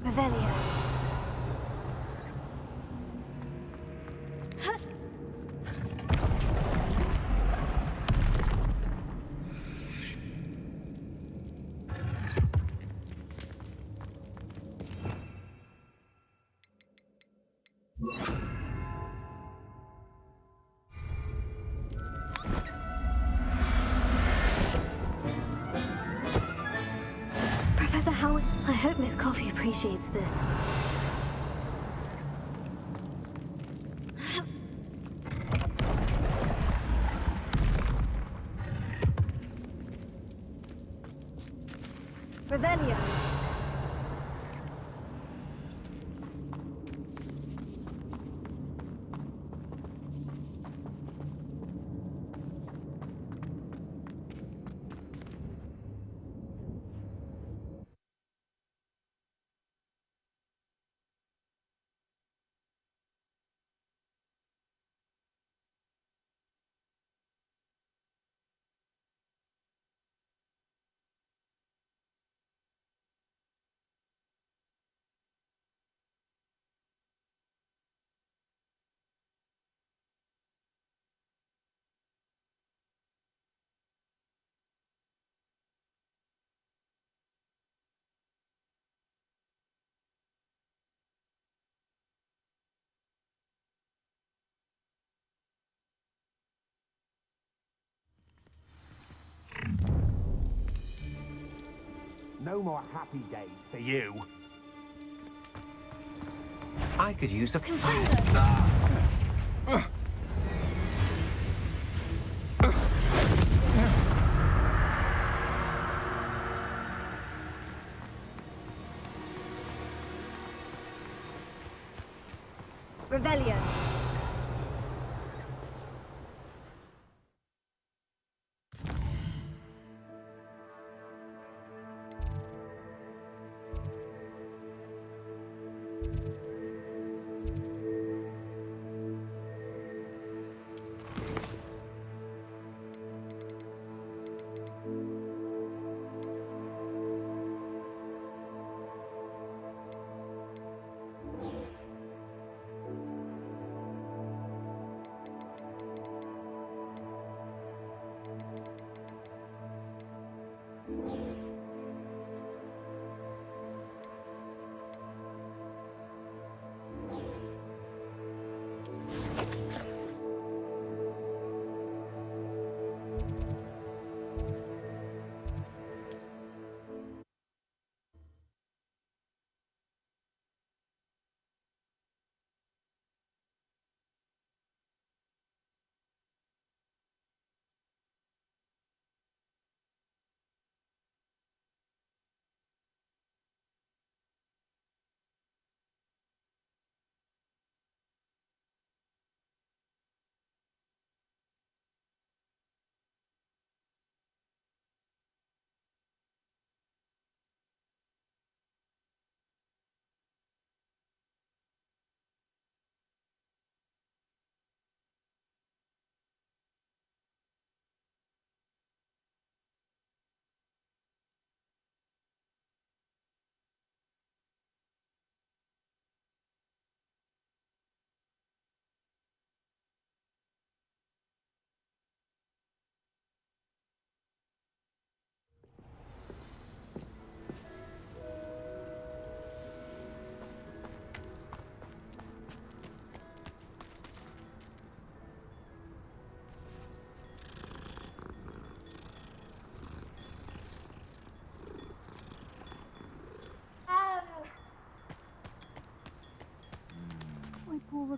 [SPEAKER 2] Revelio. Professor Howard, I hope Miss Coffee appreciates this. Revelio.
[SPEAKER 12] No more happy days for you.
[SPEAKER 1] I could use a...
[SPEAKER 2] Revelio.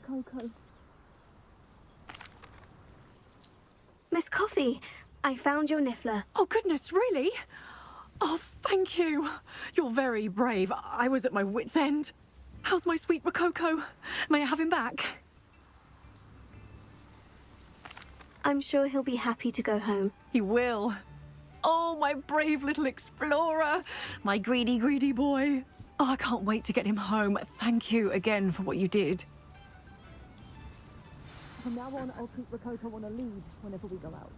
[SPEAKER 8] Rococo.
[SPEAKER 2] Miss Coffee, I found your niffler.
[SPEAKER 8] Oh, goodness, really? Oh, thank you. You're very brave. I was at my wit's end. How's my sweet Rococo? May I have him back?
[SPEAKER 2] I'm sure he'll be happy to go home.
[SPEAKER 8] He will. Oh, my brave little explorer. My greedy, greedy boy. Oh, I can't wait to get him home. Thank you again for what you did. From now on, I'll treat Rococo on a lead whenever we go out.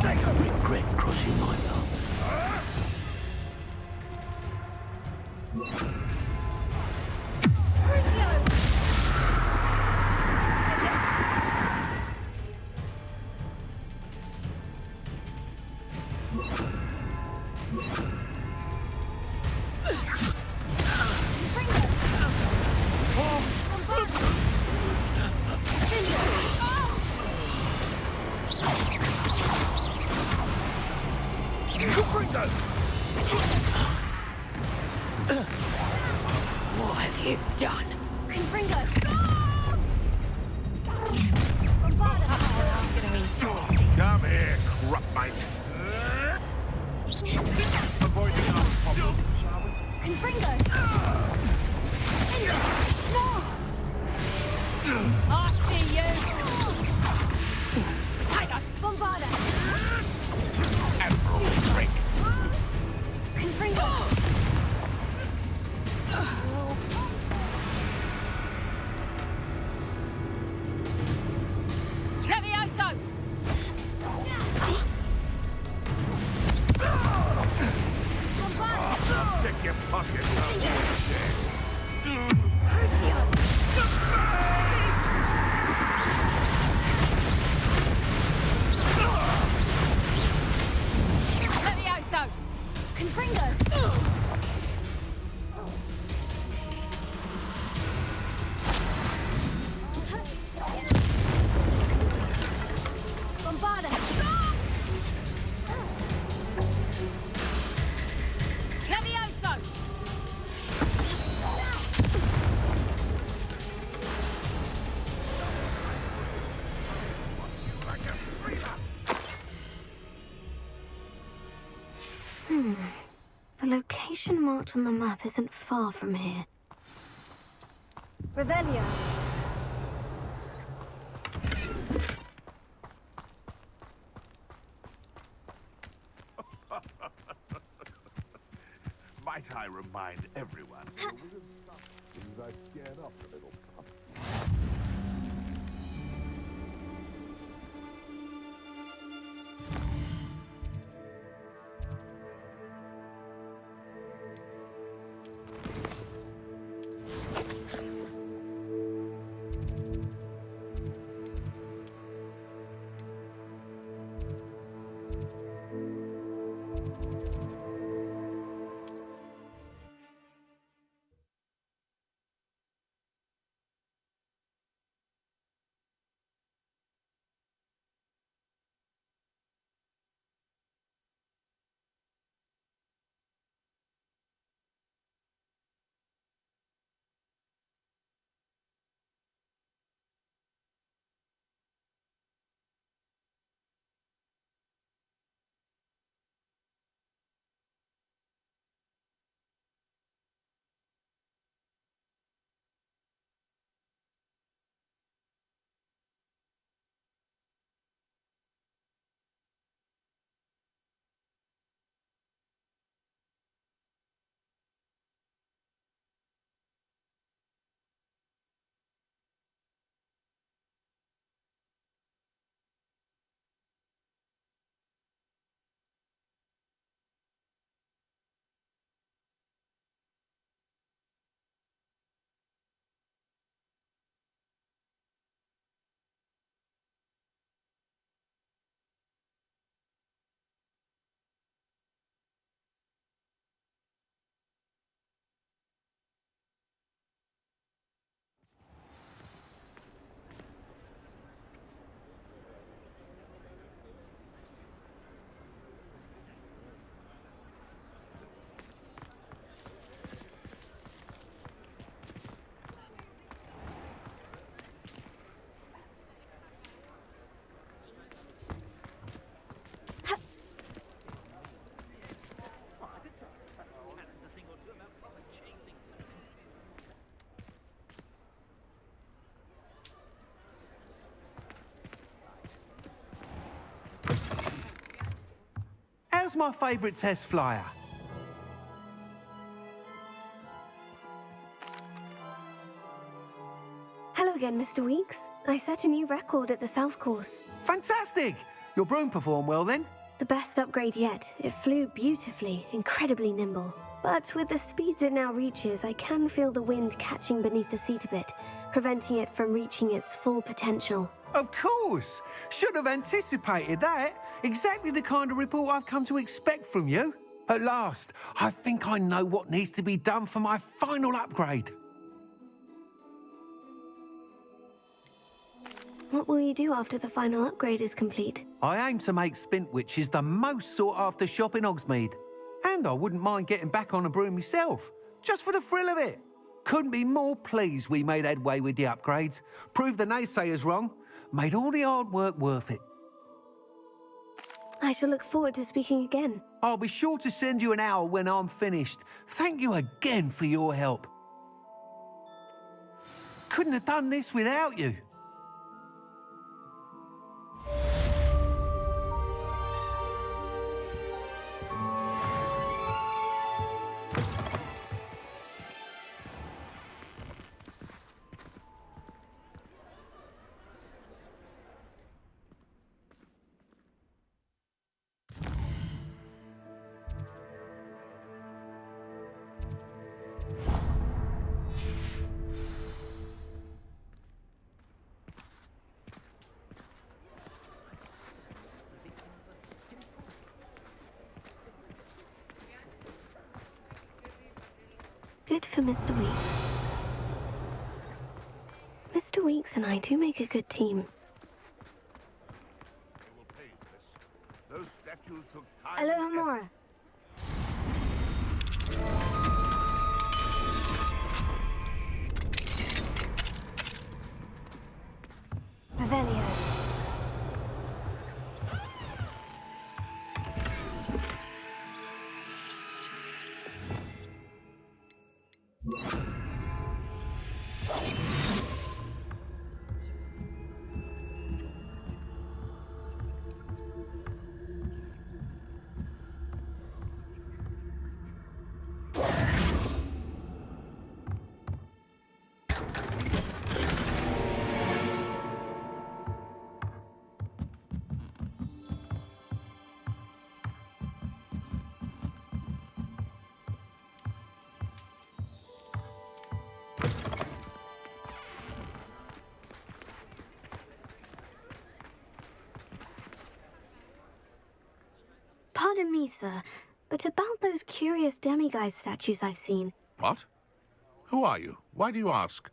[SPEAKER 14] I regret crossing my path.
[SPEAKER 3] What have you done?
[SPEAKER 11] Confringo!
[SPEAKER 3] I'm gonna enjoy.
[SPEAKER 4] Come here, crop mate. Avoiding our problem, shall we?
[SPEAKER 11] Confringo! No!
[SPEAKER 3] I see you.
[SPEAKER 11] Tiger! Bombarda!
[SPEAKER 4] Admiral Drake.
[SPEAKER 11] Confringo!
[SPEAKER 3] Levioso!
[SPEAKER 4] Check your pocket.
[SPEAKER 3] Levioso!
[SPEAKER 11] Confringo! Bombarda!
[SPEAKER 3] Levioso!
[SPEAKER 2] The location marked on the map isn't far from here.
[SPEAKER 11] Revelio!
[SPEAKER 4] Might I remind everyone who was in I scared off a little pup.
[SPEAKER 1] How's my favourite test flyer?
[SPEAKER 2] Hello again, Mr. Weeks. I set a new record at the South Course.
[SPEAKER 1] Fantastic! Your broom performed well then?
[SPEAKER 2] The best upgrade yet. It flew beautifully, incredibly nimble. But with the speeds it now reaches, I can feel the wind catching beneath the seat a bit, preventing it from reaching its full potential.
[SPEAKER 1] Of course! Should have anticipated that. Exactly the kind of report I've come to expect from you. At last, I think I know what needs to be done for my final upgrade.
[SPEAKER 2] What will you do after the final upgrade is complete?
[SPEAKER 1] I aim to make Spintwitches the most sought-after shop in Hogsmeade. And I wouldn't mind getting back on a broom myself, just for the thrill of it. Couldn't be more pleased we made headway with the upgrades, proved the naysayers wrong, made all the hard work worth it.
[SPEAKER 2] I shall look forward to speaking again.
[SPEAKER 1] I'll be sure to send you an owl when I'm finished. Thank you again for your help. Couldn't have done this without you.
[SPEAKER 2] Good for Mr. Weeks. Mr. Weeks and I do make a good team.
[SPEAKER 4] Those statues took time.
[SPEAKER 2] Aloha Mora. Revelio. Pardon me, sir, but about those curious demiguise statues I've seen.
[SPEAKER 6] What? Who are you? Why do you ask?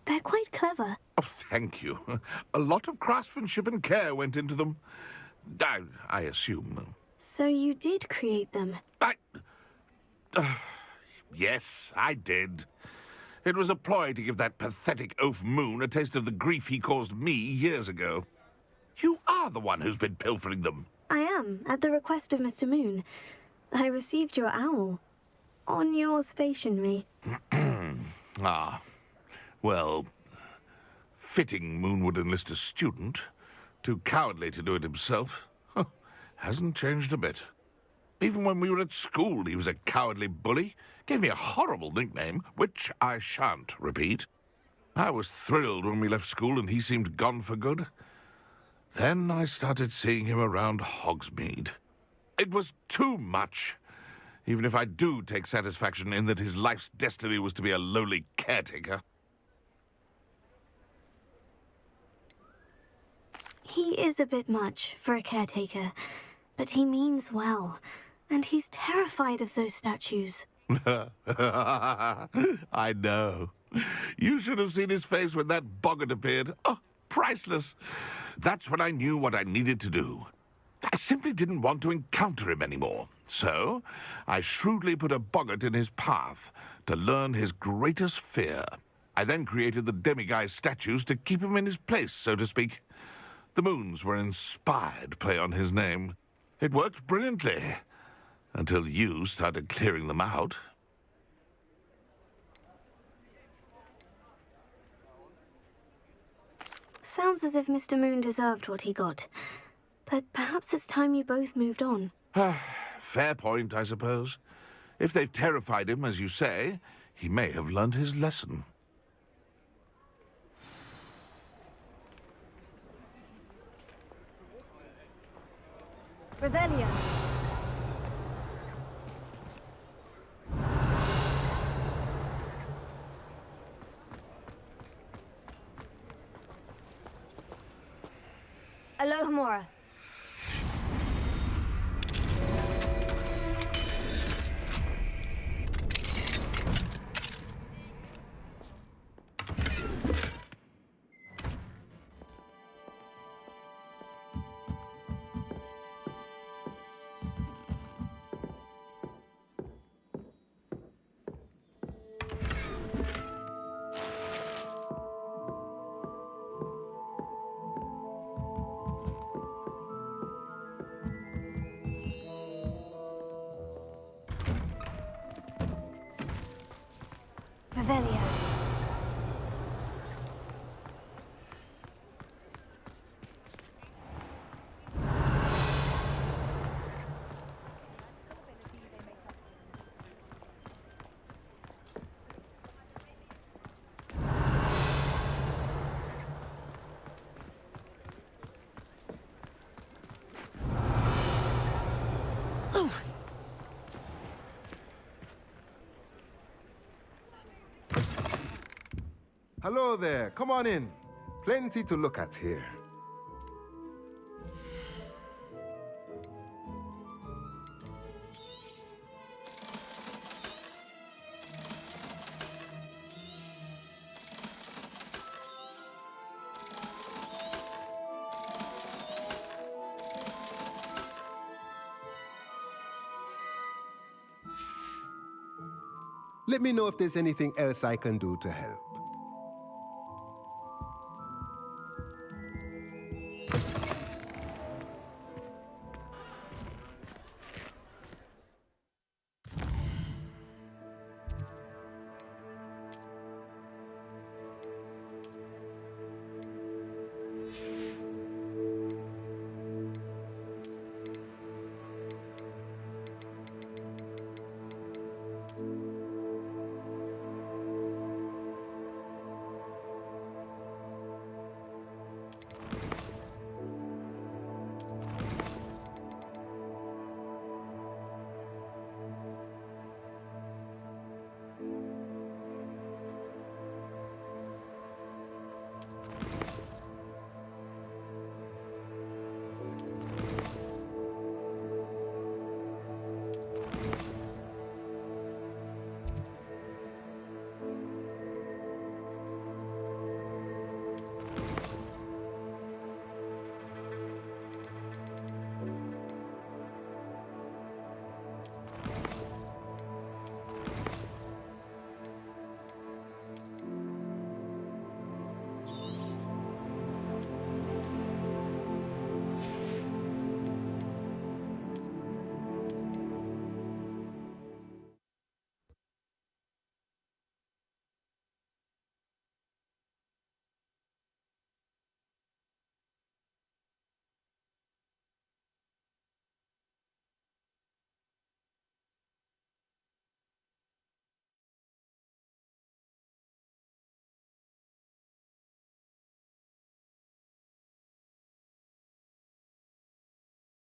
[SPEAKER 2] They're quite clever.
[SPEAKER 6] Oh, thank you. A lot of craftsmanship and care went into them. I assume.
[SPEAKER 2] So you did create them?
[SPEAKER 6] Yes, I did. It was a ploy to give that pathetic oaf Moon a taste of the grief he caused me years ago. You are the one who's been pilfering them.
[SPEAKER 2] I am, at the request of Mr. Moon. I received your owl. On your stationery.
[SPEAKER 6] Ah. Well, fitting Moon would enlist a student. Too cowardly to do it himself. Hasn't changed a bit. Even when we were at school, he was a cowardly bully. Gave me a horrible nickname, which I shan't repeat. I was thrilled when we left school and he seemed gone for good. Then I started seeing him around Hogsmeade. It was too much. Even if I do take satisfaction in that his life's destiny was to be a lowly caretaker.
[SPEAKER 2] He is a bit much for a caretaker, but he means well, and he's terrified of those statues.
[SPEAKER 6] I know. You should have seen his face when that boggart appeared. Oh, priceless. That's when I knew what I needed to do. I simply didn't want to encounter him anymore. So, I shrewdly put a boggart in his path to learn his greatest fear. I then created the demiguise statues to keep him in his place, so to speak. The moons were inspired play on his name. It worked brilliantly. Until you started clearing them out.
[SPEAKER 2] Sounds as if Mr. Moon deserved what he got. But perhaps it's time you both moved on.
[SPEAKER 6] Fair point, I suppose. If they've terrified him, as you say, he may have learned his lesson.
[SPEAKER 2] Revelio. Aloha Mora. Revelio.
[SPEAKER 15] Hello there, come on in. Plenty to look at here. Let me know if there's anything else I can do to help.